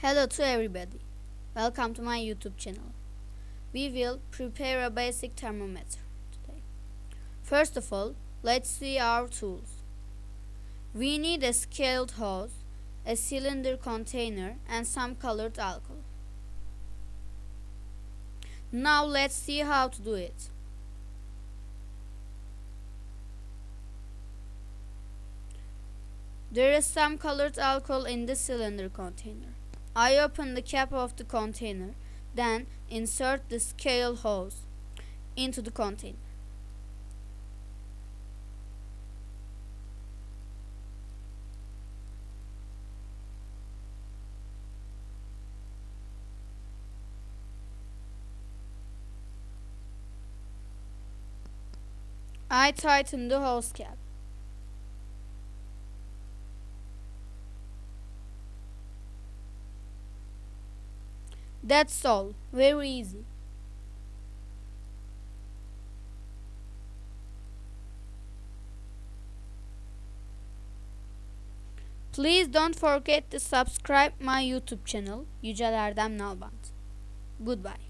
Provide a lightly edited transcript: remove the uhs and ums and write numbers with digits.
Hello to everybody. Welcome to my YouTube channel. We will prepare a basic thermometer today. First of all, let's see our tools. We need a scaled hose, a cylinder container, and some colored alcohol. Now let's see how to do it. There is some colored alcohol in the cylinder container. I open the cap of the container, then insert the scale hose into the container. I tighten the hose cap. That's all. Very easy. Please don't forget to subscribe my YouTube channel Yücel Erdem Nalbant. Goodbye.